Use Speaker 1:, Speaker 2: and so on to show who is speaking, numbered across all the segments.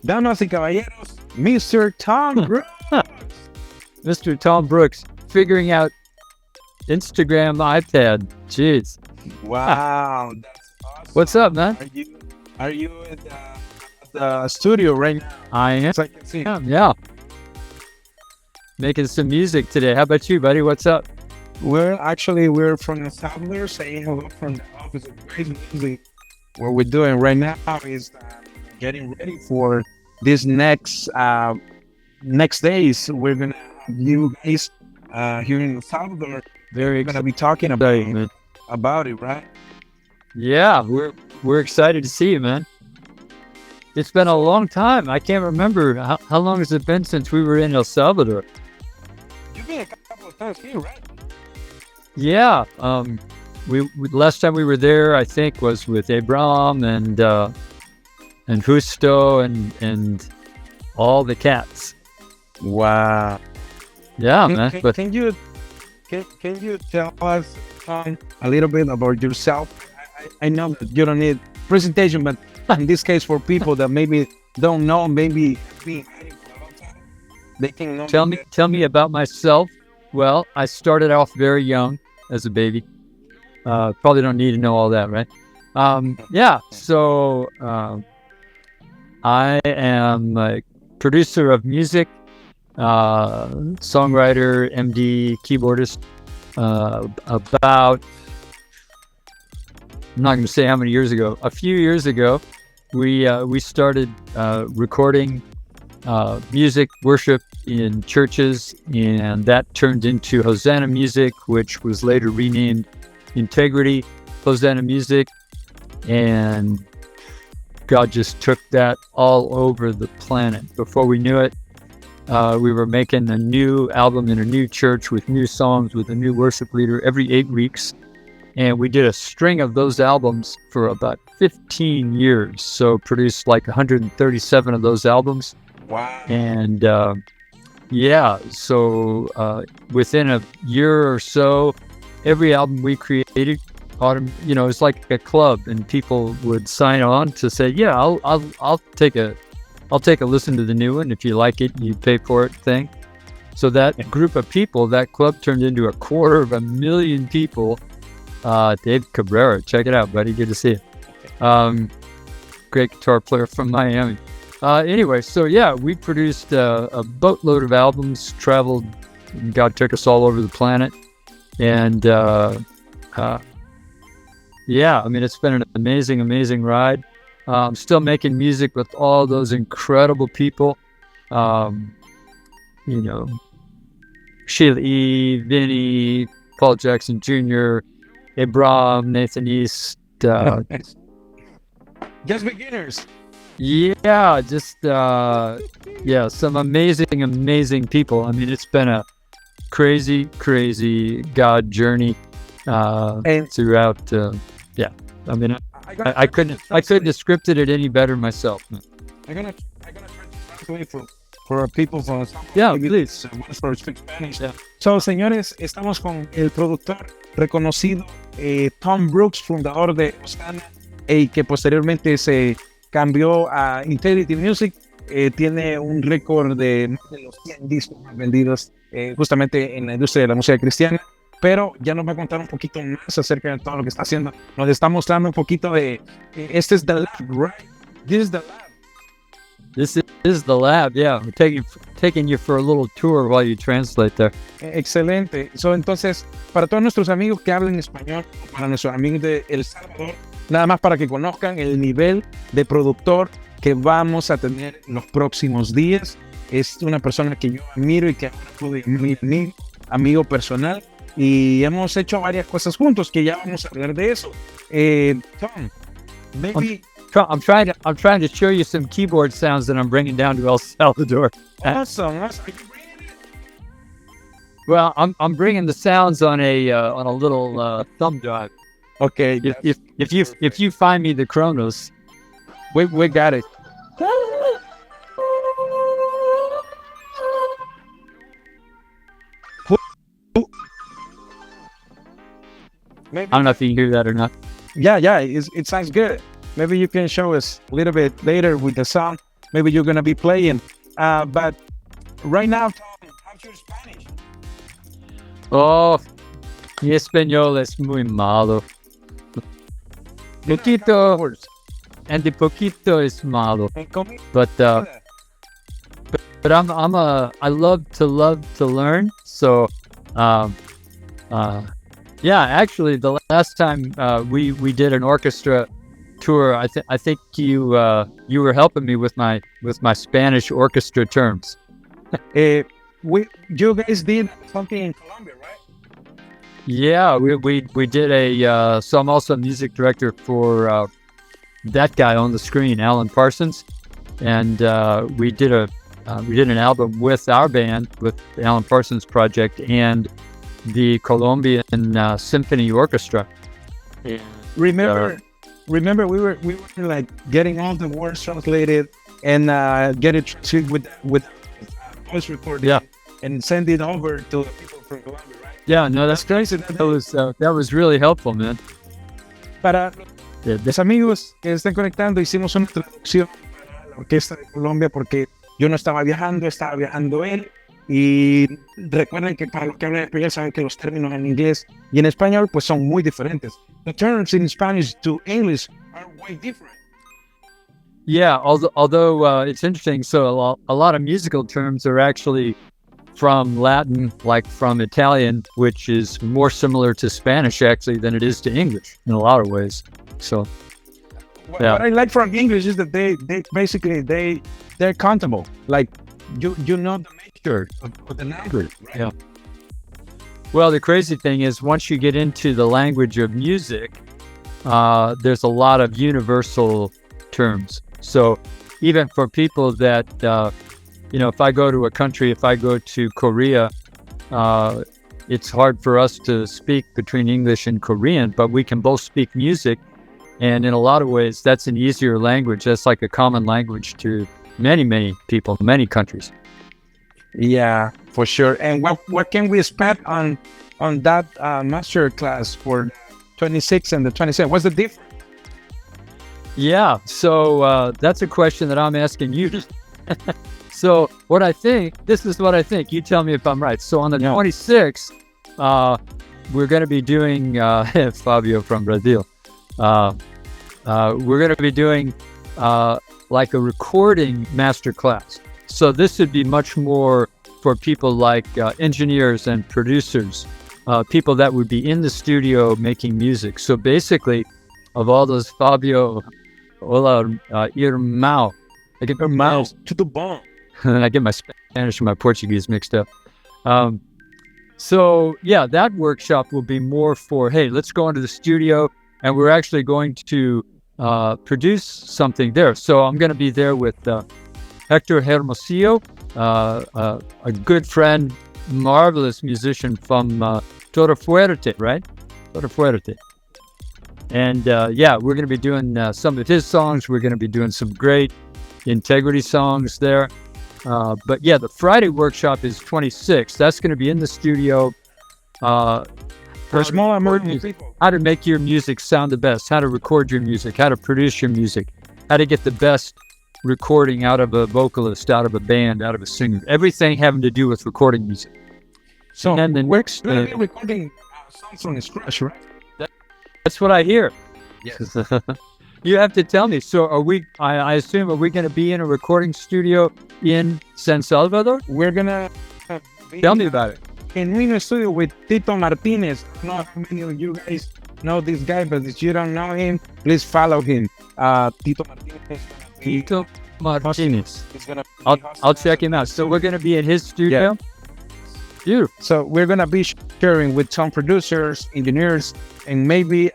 Speaker 1: Damas y caballeros, Mr. Tom Brooks.
Speaker 2: Mr. Tom Brooks, figuring out Instagram iPad. Jeez.
Speaker 1: Wow, that's awesome.
Speaker 2: What's up, man?
Speaker 1: Are you at the studio right now?
Speaker 2: I am.
Speaker 1: So I can see.
Speaker 2: Yeah. Making some music today. How about you, buddy? What's up?
Speaker 1: We're from El Salvador, saying hello from the office of Great Music. What we're doing right now is getting ready for this next days. We're gonna have you guys here in El Salvador.
Speaker 2: Very
Speaker 1: We're gonna be talking about it, right?
Speaker 2: Yeah, we're excited to see you, man. It's been a long time. I can't remember how long has it been since we were in El Salvador.
Speaker 1: You've been a couple of times here, right?
Speaker 2: Yeah. We last time we were there, I think, was with Abraham and Justo and all the cats.
Speaker 1: Wow.
Speaker 2: Yeah, man. But
Speaker 1: Can you tell us a little bit about yourself? I know that you don't need presentation, but in this case, for people that maybe don't know, maybe been hiding for a long time, they can know.
Speaker 2: tell me about myself. Well, I started off very young as a baby. Probably don't need to know all that, right? Yeah. So I am a producer of music, songwriter, MD, keyboardist. About, I'm not going to say how many years ago. A few years ago, we started recording music, worship in churches, and that turned into Hosanna Music, which was later renamed Integrity Hosanna Music, and God just took that all over the planet. Before we knew it, we were making a new album in a new church with new songs, with a new worship leader every 8 weeks. And we did a string of those albums for about 15 years. So produced like 137 of those albums.
Speaker 1: Wow.
Speaker 2: And so within a year or so, every album we created, it's like a club, and people would sign on to say, yeah, I'll take a listen to the new one. If you like it, you pay for it thing. So that group of people, that club turned into 250,000 people. Dave Cabrera, check it out, buddy. Good to see you. Great guitar player from Miami. Anyway, so yeah, we produced a boatload of albums, traveled, God took us all over the planet. And yeah, I mean, it's been an amazing, amazing ride. I'm still making music with all those incredible people. Sheila E., Vinny, Paul Jackson Jr., Abraham, Nathan East.
Speaker 1: Just beginners.
Speaker 2: Yeah, some amazing, amazing people. I mean, it's been a crazy, crazy God journey throughout. I mean, I couldn't have scripted it any better myself.
Speaker 1: I'm gonna try to translate for people from
Speaker 2: please.
Speaker 1: For speak Spanish. Yeah. So, señores, estamos con el productor reconocido Tom Brooks, fundador de Hosanna, que posteriormente se cambió a Integrity Music. Tiene un récord de más de los 100 discos más vendidos justamente en la industria de la música cristiana. Pero ya nos va a contar un poquito más acerca de todo lo que está haciendo. Nos está mostrando un poquito de... este es the lab, right? This is the lab.
Speaker 2: This is the lab, yeah. We're taking you for a little tour while you translate there.
Speaker 1: Excelente. Entonces, para todos nuestros amigos que hablan español, para nuestros amigos de El Salvador, nada más para que conozcan el nivel de productor que vamos a tener en los próximos días. Es una persona que yo admiro y que ahora puedo llamar mi amigo personal. Y hemos hecho varias cosas juntos que ya vamos a hablar de eso. Tom, maybe...
Speaker 2: I'm trying to show you some keyboard sounds that I'm bringing down to El Salvador.
Speaker 1: Awesome. Are you bringing it?
Speaker 2: Well, I'm bringing the sounds on a little thumb drive.
Speaker 1: Okay.
Speaker 2: If you find me the Kronos,
Speaker 1: we got it.
Speaker 2: Maybe. I don't know if you can hear that or not.
Speaker 1: Yeah, it sounds good. Maybe you can show us a little bit later with the sound. maybe you're gonna be playing. But right now, Tom, how's your Spanish?
Speaker 2: Oh, mi español es muy malo. Poquito, and the poquito is malo. But I love to learn. So, yeah, actually, the last time we did an orchestra tour, I think you were helping me with my Spanish orchestra terms.
Speaker 1: You guys did something in Colombia, right?
Speaker 2: Yeah, we did a. So I'm also a music director for that guy on the screen, Alan Parsons, and we did an album with our band, with the Alan Parsons Project and the Colombian Symphony Orchestra.
Speaker 1: Yeah. Remember, we were like getting all the words translated and get it translated with voice recording,
Speaker 2: yeah,
Speaker 1: and send it over to the people from Colombia, right?
Speaker 2: Yeah, no, that's crazy. That was really helpful, man.
Speaker 1: Para los amigos que están conectando, hicimos una traducción para la orquesta de Colombia porque yo no estaba viajando él. Y recuerden que para los que hablan español saben que los términos en inglés y en español pues son muy diferentes. The terms in Spanish to English are way different.
Speaker 2: Yeah, although it's interesting. So a lot of musical terms are actually from Latin, like from Italian, which is more similar to Spanish actually than it is to English in a lot of ways. So
Speaker 1: what I like from English is that they basically they're countable. Like you know the nature of the language, right?
Speaker 2: Yeah. Well, the crazy thing is once you get into the language of music, there's a lot of universal terms. So even for people that, if I go to a country, if I go to Korea, it's hard for us to speak between English and Korean, but we can both speak music. And in a lot of ways, that's an easier language. That's like a common language to many, many people, many countries.
Speaker 1: Yeah, for sure. And what can we expect on that master class for 26 and the 27? What's the difference?
Speaker 2: Yeah, so that's a question that I'm asking you. So this is what I think. You tell me if I'm right. So on the 26th, we're going to be doing, Fabio from Brazil, we're going to be doing like a recording master class. So this would be much more for people like engineers and producers, people that would be in the studio making music. So basically, of all those Fabio, hola, irmão. I get
Speaker 1: Irmãos, tudo bom.
Speaker 2: I get my Spanish and my Portuguese mixed up. So yeah, that workshop will be more for, hey, let's go into the studio, and we're actually going to produce something there. So I'm going to be there with Hector Hermosillo, a good friend, marvelous musician from Torre Fuerte, right? Torre Fuerte. And yeah, we're going to be doing some of his songs. We're going to be doing some great Integrity songs there. But yeah, the Friday workshop is 26. That's going to be in the studio.
Speaker 1: For small emerging people.
Speaker 2: How to make your music sound the best, how to record your music, how to produce your music, how to get the best recording out of a vocalist, out of a band, out of a singer. Everything having to do with recording music.
Speaker 1: So we're recording songs from scratch, right?
Speaker 2: That's what I hear.
Speaker 1: Yes.
Speaker 2: You have to tell me. So are we, I assume, are we going to be in a recording studio in San Salvador?
Speaker 1: We're going to
Speaker 2: tell me about it.
Speaker 1: In Reno studio with Tito Martinez. I don't know how many of you guys know this guy, but if you don't know him, please follow him. Tito Martinez.
Speaker 2: Tito Martinez. I'll check him out. So we're going to be in his studio? Yeah. Beautiful.
Speaker 1: So we're going to be sharing with some producers, engineers, and maybe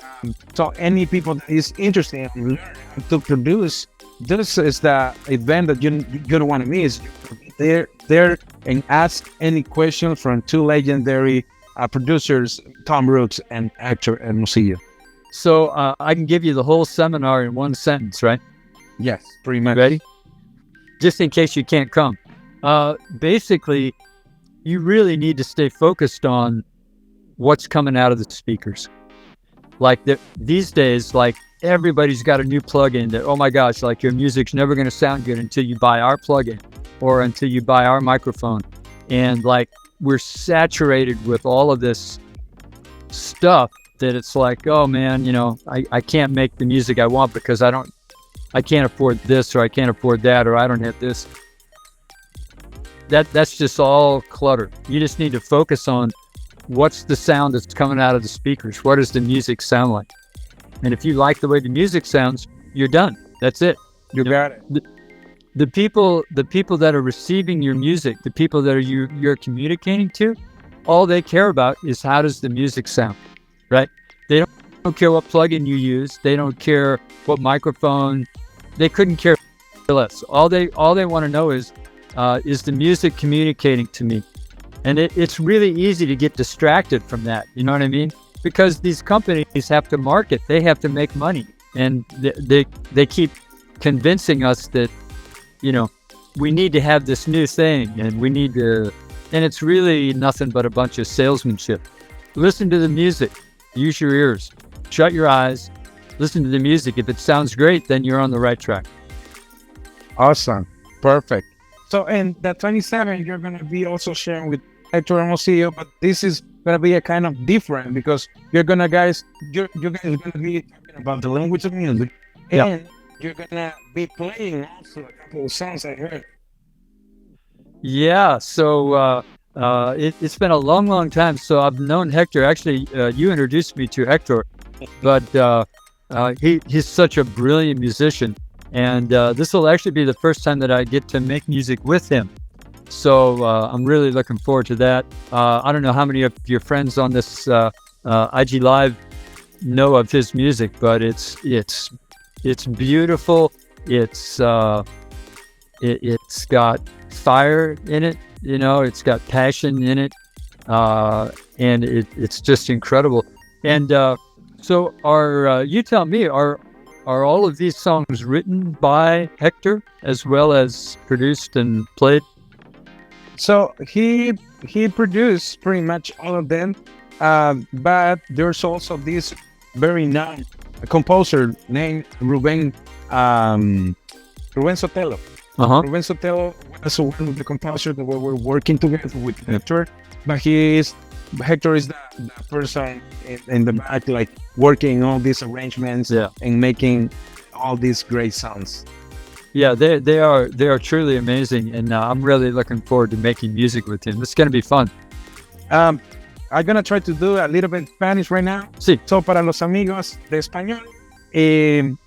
Speaker 1: any people that is interested in learning how to produce. This is the event that you don't want to miss. There and ask any questions from two legendary producers, Tom Brooks and Hector Hermosillo.
Speaker 2: So I can give you the whole seminar in one sentence, right?
Speaker 1: Yes, pretty much.
Speaker 2: Ready? Just in case you can't come. Basically, you really need to stay focused on what's coming out of the speakers. Like these days, like everybody's got a new plugin that, oh my gosh, like your music's never going to sound good until you buy our plugin or until you buy our microphone. And like, we're saturated with all of this stuff that it's like, oh man, you know, I can't make the music I want because I can't afford this, or I can't afford that, or I don't have this. That's just all clutter. You just need to focus on what's the sound that's coming out of the speakers. What does the music sound like? And if you like the way the music sounds, you're done. That's it.
Speaker 1: You got it.
Speaker 2: The people that are receiving your music, the people that you're communicating to, all they care about is how does the music sound, right? They don't care what plugin you use. They don't care what microphone. They couldn't care less. All they want to know is the music communicating to me? And it's really easy to get distracted from that. You know what I mean? Because these companies have to market. They have to make money. And they keep convincing us that, you know, we need to have this new thing and we need to, and it's really nothing but a bunch of salesmanship. Listen to the music, use your ears, shut your eyes, listen to the music. If it sounds great, then you're on the right track.
Speaker 1: Awesome. Perfect. So in the 27, you're going to be also sharing with Hector Hermosillo, but this is going to be a kind of different because you're guys are going to be talking about the language of music, and you're going to be playing also a couple of songs I heard.
Speaker 2: Yeah, so it's been a long time. So I've known Hector. Actually, you introduced me to Hector, but he's such a brilliant musician. And this will actually be the first time that I get to make music with him. So I'm really looking forward to that. I don't know how many of your friends on this IG Live know of his music, but it's beautiful. It's got fire in it, you know, it's got passion in it, and it's just incredible. And so you tell me, are all of these songs written by Hector as well as produced and played?
Speaker 1: So he produced pretty much all of them, but there's also this very known composer named Ruben Sotelo. Ruben Sotelo was one of the composers that we were working together with Hector, but Hector is the person in the back, like working all these arrangements and making all these great sounds.
Speaker 2: Yeah, they are truly amazing, and I'm really looking forward to making music with him. It's going to be fun.
Speaker 1: I'm going to try to do a little bit Spanish right now.
Speaker 2: Sí.
Speaker 1: So para los amigos de español,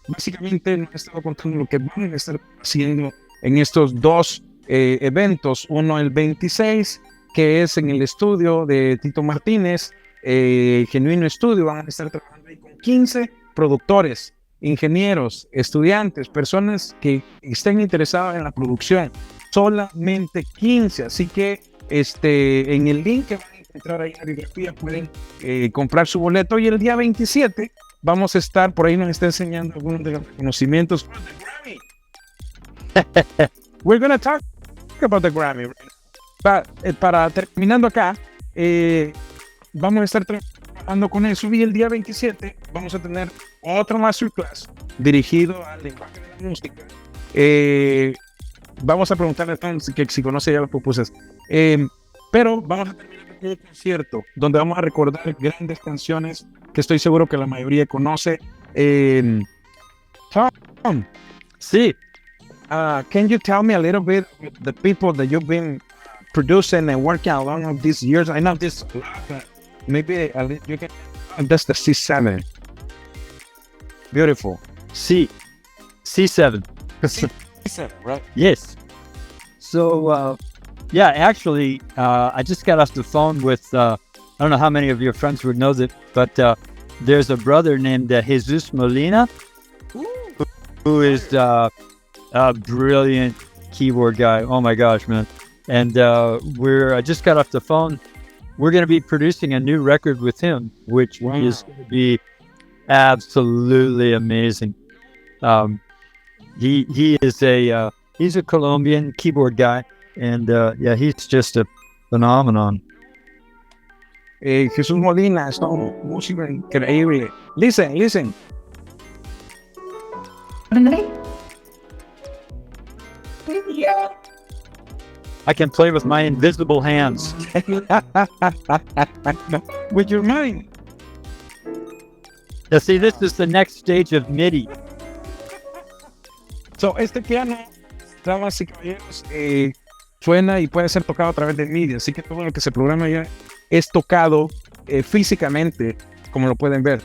Speaker 1: básicamente nos he estado contando lo que van a estar haciendo en estos dos eventos. Uno el 26, que es en el estudio de Tito Martínez, Genuino Estudio. Van a estar trabajando ahí con 15 productores, ingenieros, estudiantes, personas que estén interesadas en la producción. Solamente 15. Así que en el link que van a encontrar ahí en la biografía pueden comprar su boleto. Y el día 27 vamos a estar, por ahí nos está enseñando algunos de los reconocimientos por the Grammy. We're going to talk about the Grammy. Para terminando acá, vamos a estar trabajando con eso, y el día 27 vamos a tener otro masterclass dirigido al lenguaje de la música. Vamos a preguntarle a Tom si conoce ya las pupusas. Pero vamos a terminar con un concierto donde vamos a recordar grandes canciones que estoy seguro que la mayoría conoce. Tom,
Speaker 2: sí.
Speaker 1: Can you tell me a little bit about the people that you've been producing and working along of these years? I know this a lot, but maybe you can. That's the C7. Beautiful.
Speaker 2: C7.
Speaker 1: C7, right?
Speaker 2: Yes. So, yeah, actually, I just got off the phone with, I don't know how many of your friends would know that, but there's a brother named Jesus Molina, who is a brilliant keyboard guy. Oh my gosh, man. And I just got off the phone. We're going to be producing a new record with him, which is going to be absolutely amazing. He is he's a Colombian keyboard guy, and he's just a phenomenon.
Speaker 1: Jesús Molina es un músico increíble. Listen.
Speaker 2: I can play with my invisible hands.
Speaker 1: With your mind.
Speaker 2: Now, see, this is the next stage of MIDI.
Speaker 1: So, este piano, damas y caballeros, suena y puede ser tocado a través de MIDI, así que todo lo que se programa ya es tocado físicamente, como lo pueden ver.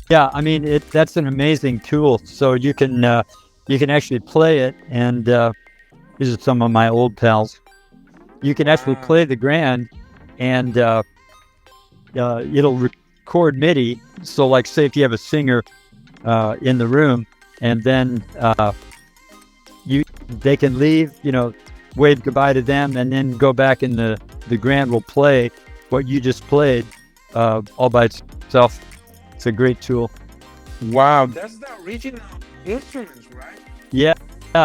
Speaker 2: Yeah, I mean, that's an amazing tool. So you can actually play it, and these are some of my old pals. You can actually play the grand, and it'll record MIDI. So, like, say if you have a singer in the room, and then they can leave, wave goodbye to them, and then go back, and the grand will play what you just played all by itself. It's a great tool.
Speaker 1: Wow, that's the original instruments, right?
Speaker 2: Yeah.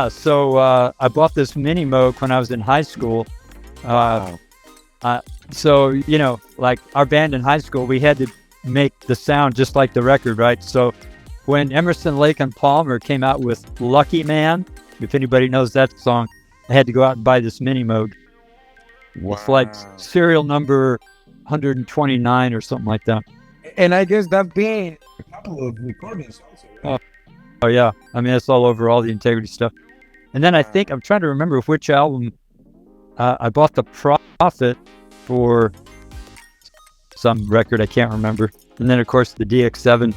Speaker 2: So I bought this mini Moog when I was in high school.
Speaker 1: Wow.
Speaker 2: So, like our band in high school, we had to make the sound just like the record, right? So when Emerson, Lake and Palmer came out with Lucky Man, if anybody knows that song, I had to go out and buy this mini Moog.
Speaker 1: Wow.
Speaker 2: It's like serial number 129 or something like that.
Speaker 1: And I guess that being a couple of recordings also. Right?
Speaker 2: Oh yeah, I mean, it's all over all the Integrity stuff. And then I think, I'm trying to remember which album I bought the Prophet for some record, I can't remember. And then of course the DX7.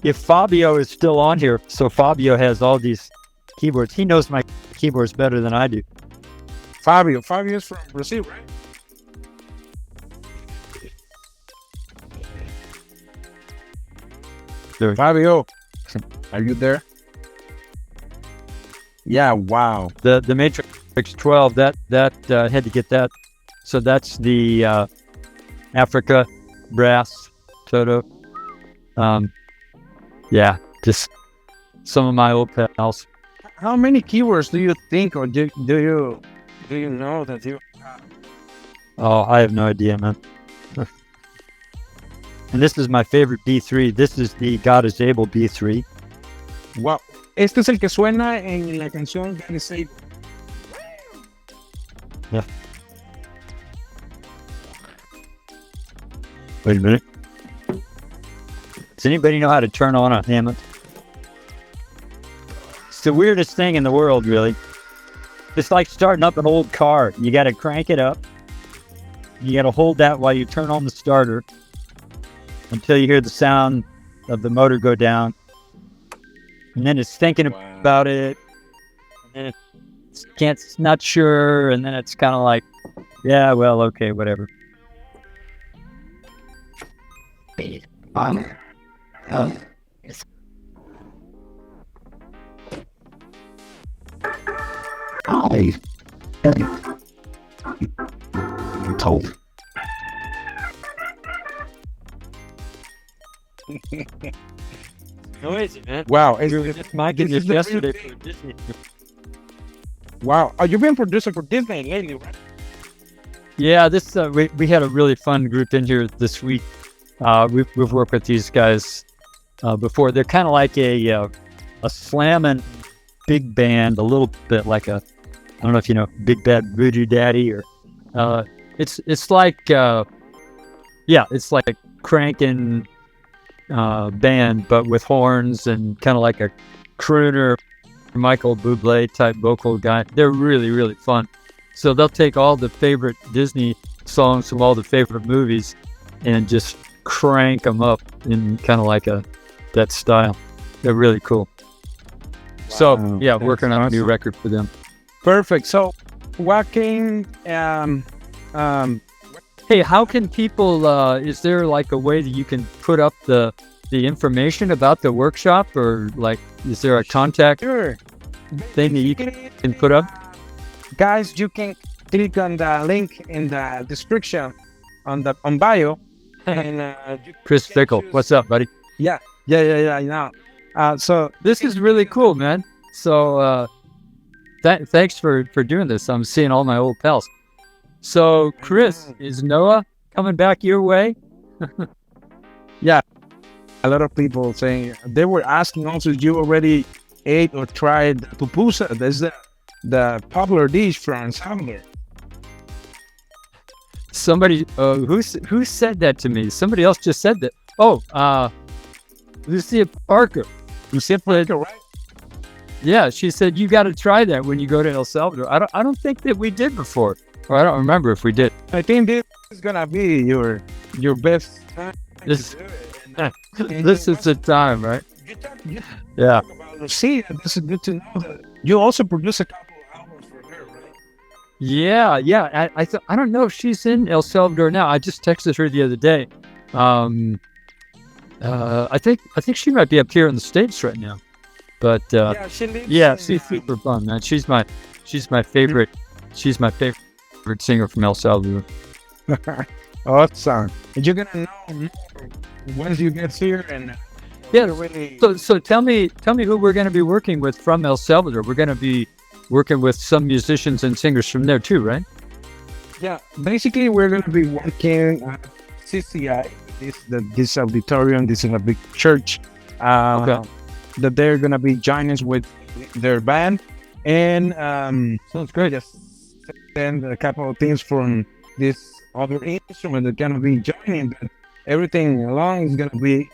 Speaker 2: If Fabio is still on here, so Fabio has all these keyboards. He knows my keyboards better than I do.
Speaker 1: Fabio is from Brazil, right?
Speaker 2: There.
Speaker 1: Fabio, are you there? Yeah, wow.
Speaker 2: The Matrix 12, that had to get that. So that's the Africa brass Toto. Yeah, just some of my old pals.
Speaker 1: How many keywords do you think, or do you know that you have?
Speaker 2: Oh, I have no idea, man. And this is my favorite B3. This is the God is Able B3.
Speaker 1: Wow. Este es el que suena en la canción God is Able.
Speaker 2: Yeah. Wait a minute. Does anybody know how to turn on a Hammond? It's the weirdest thing in the world, really. It's like starting up an old car. You got to crank it up. You got to hold that while you turn on the starter until you hear the sound of the motor go down. And then it's thinking about it. And then it's not sure. And then it's kind of like, yeah, well, okay, whatever.
Speaker 1: I'm told.
Speaker 2: Noisy, man.
Speaker 1: Wow.
Speaker 2: Just yesterday for Disney.
Speaker 1: Wow. Oh, you've been producer for Disney lately, right?
Speaker 2: Yeah, this we had a really fun group in here this week. We've worked with these guys before. They're kind of like a slamming big band, a little bit like I don't know if you know Big Bad Voodoo Daddy, or it's like it's like a cranking band, but with horns and kind of like a crooner, Michael Bublé type vocal guy. They're really, really fun. So they'll take all the favorite Disney songs from all the favorite movies and just crank them up in kind of like that style. They're really cool. Wow. So yeah, working on a new record for them.
Speaker 1: Perfect. So what can
Speaker 2: hey, how can people is there like a way that you can put up the information about the workshop, or like is there a contact thing that you can put up?
Speaker 1: Guys, you can click on the link in the description on bio. And
Speaker 2: Chris Fickle, what's up, buddy?
Speaker 1: Yeah. Now, so
Speaker 2: this is really cool, man. So thanks for doing this. I'm seeing all my old pals. So Chris, is Noah coming back your way?
Speaker 1: Yeah. a lot of people saying they were asking also if you already ate or tried pupusa. That's the popular dish from El Salvador.
Speaker 2: Somebody, who said that to me? Somebody else just said that. Oh, Lucia Parker.
Speaker 1: Lucia Parker, right?
Speaker 2: Yeah, she said you got to try that when you go to El Salvador. I don't think that we did before, or I don't remember if we did.
Speaker 1: I think this is gonna be your best time.
Speaker 2: This is the time, right? Yeah.
Speaker 1: Lucia, this is good to know that you also produce a couple of albums for her, right?
Speaker 2: Yeah. I don't know if she's in El Salvador now. I just texted her the other day. I think she might be up here in the States right now. But
Speaker 1: yeah, she lives
Speaker 2: she's super fun, man. She's my favorite. She's my favorite singer from El Salvador.
Speaker 1: Awesome. And you're gonna know once you get here, and really.
Speaker 2: So tell me who we're going to be working with from El Salvador. We're going to be working with some musicians and singers from there too, right?
Speaker 1: Yeah, basically we're going to be working at CCI. This auditorium. This is a big church.
Speaker 2: Okay.
Speaker 1: That they're going to be joining us with their band, and
Speaker 2: sounds great.
Speaker 1: Just send a couple of things from this other instrument that's going to be joining. But everything along is going to be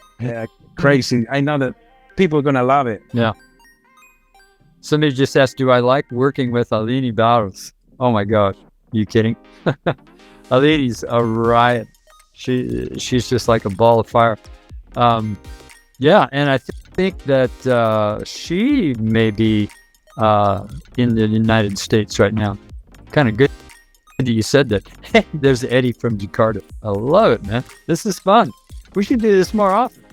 Speaker 1: crazy. I know that people are going to love it.
Speaker 2: Yeah. Somebody just asked, do I like working with Aline Barros? Oh my gosh. Are you kidding? Aline's a riot. She's just like a ball of fire. Yeah, and I think that she may be in the United States right now. Kind of good that you said that. There's Eddie from Jakarta. I love it, man. This is fun. We should do this more often.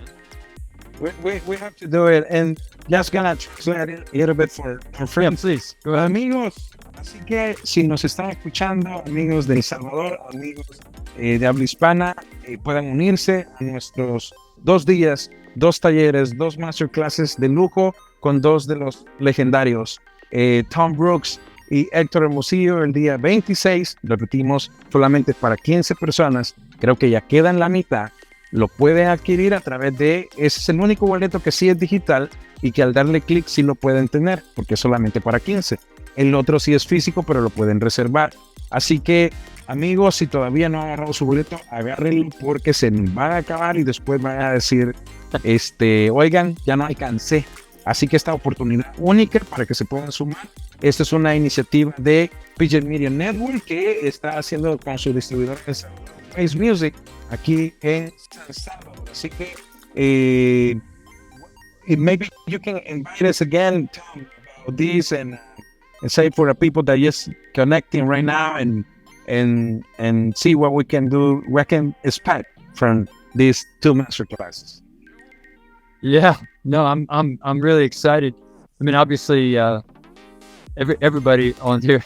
Speaker 1: We have to do it, and just gonna translate it a little bit for friends.
Speaker 2: Yeah, please. Go ahead.
Speaker 1: Amigos, así que si nos están escuchando, amigos de El Salvador, amigos de habla hispana, puedan unirse a nuestros 2 días, 2 talleres, 2 masterclasses de lujo con 2 de los legendarios, Tom Brooks y Héctor Hermosillo, el día 26. Repetimos, solamente para 15 personas. Creo que ya quedan la mitad. Lo pueden adquirir a través de... Ese es el único boleto que sí es digital y que al darle clic sí lo pueden tener, porque es solamente para 15. El otro sí es físico, pero lo pueden reservar. Así que, amigos, si todavía no han agarrado su boleto, agárrenlo, porque se van a acabar y después van a decir, oigan, ya no alcancé. Así que esta oportunidad única para que se puedan sumar. Esta es una iniciativa de PJ Media Network que está haciendo con su distribuidor Face Music aquí en San Salvador. Así que maybe you can invite us again, Tom, about this, and say for the people that just connecting right now, and see what we can do, we can expect from these 2 master classes.
Speaker 2: Yeah, no, I'm really excited. I mean, obviously, everybody on here,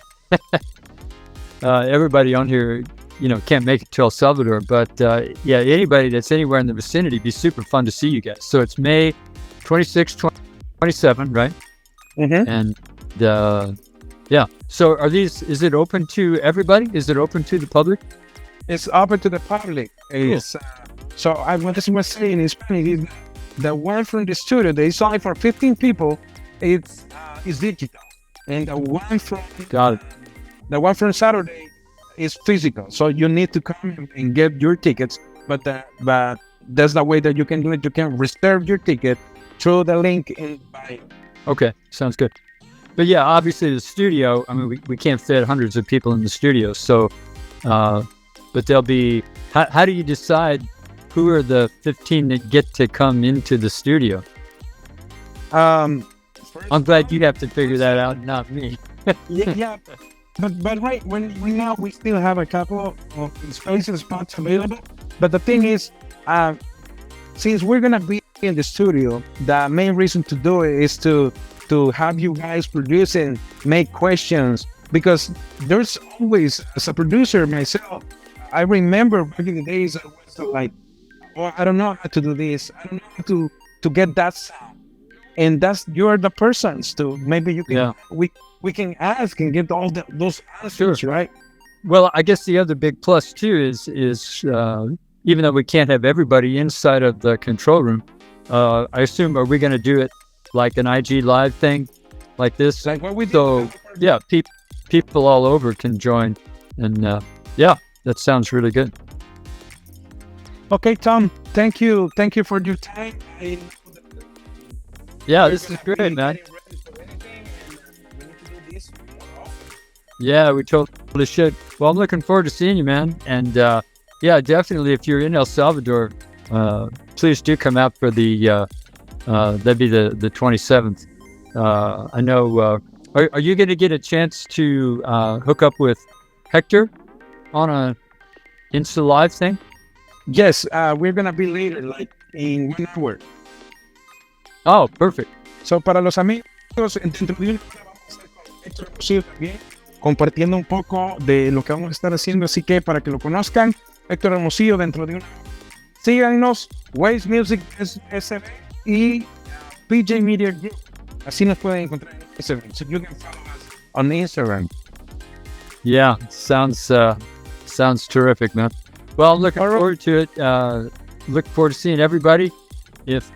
Speaker 2: can't make it to El Salvador, but yeah, anybody that's anywhere in the vicinity, it'd be super fun to see you guys. So it's May 26, 27, right?
Speaker 1: Mm-hmm.
Speaker 2: And yeah, so is it open to everybody? Is it open to the public?
Speaker 1: It's open to the public. It's, so I was saying in Spanish, the one from the studio, that is only for 15 people, it's digital. And the one from Saturday is physical. So you need to come and get your tickets. But that's the way that you can do it. You can reserve your ticket through the link in bio.
Speaker 2: Okay, sounds good. But yeah, obviously the studio, I mean, we can't fit hundreds of people in the studio. So, but there'll be, how do you decide who are the 15 that get to come into the studio? I'm glad you have to figure that out, not me.
Speaker 1: Yeah. But right now we still have a couple of spaces, spots available. But the thing is, since we're gonna be in the studio, the main reason to do it is to have you guys produce and make questions, because there's always, as a producer myself, I remember back in the days I was like, oh, I don't know how to do this, I don't know how to get that sound, and you're the persons to maybe you can we can ask and get all those answers. Sure. Right?
Speaker 2: Well, I guess the other big plus too is even though we can't have everybody inside of the control room, I assume, are we going to do it like an IG live thing like this?
Speaker 1: Like what we did.
Speaker 2: So yeah, people all over can join, and yeah, that sounds really good.
Speaker 1: Okay, Tom, thank you for your time.
Speaker 2: Yeah, this is great, man. Yeah, we totally should. Well, I'm looking forward to seeing you, man. And yeah, definitely, if you're in El Salvador, please do come out for the that'd be the 27th. I know. Are you going to get a chance to hook up with Hector on a Insta Live thing?
Speaker 1: Yes, we're gonna be later, like in 1 hour.
Speaker 2: Oh, perfect.
Speaker 1: So, para los amigos, dentro de una hora vamos a estar con Héctor Hermosillo también, compartiendo un poco de lo que vamos a estar haciendo. Así que para que lo conozcan, Héctor Hermosillo dentro de una hora. Síganos, Waves Music SB y PJ Media Group. Así nos pueden encontrar en Instagram. So you can follow us on Instagram.
Speaker 2: Yeah, sounds terrific, man. Well, I'm looking forward to it. Looking forward to seeing everybody. If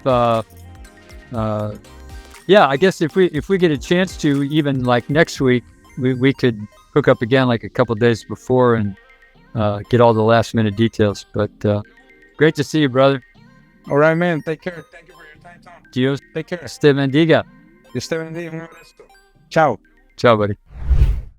Speaker 2: yeah, I guess if we get a chance to, even like next week, we could hook up again like a couple days before and get all the last minute details. But great to see you, brother.
Speaker 1: All right, man. Take care. Thank you for your time, Tom.
Speaker 2: Dios
Speaker 1: Take care.
Speaker 2: te bendiga.
Speaker 1: Dios te bendiga. Un abrazo. Chao.
Speaker 2: Ciao, buddy.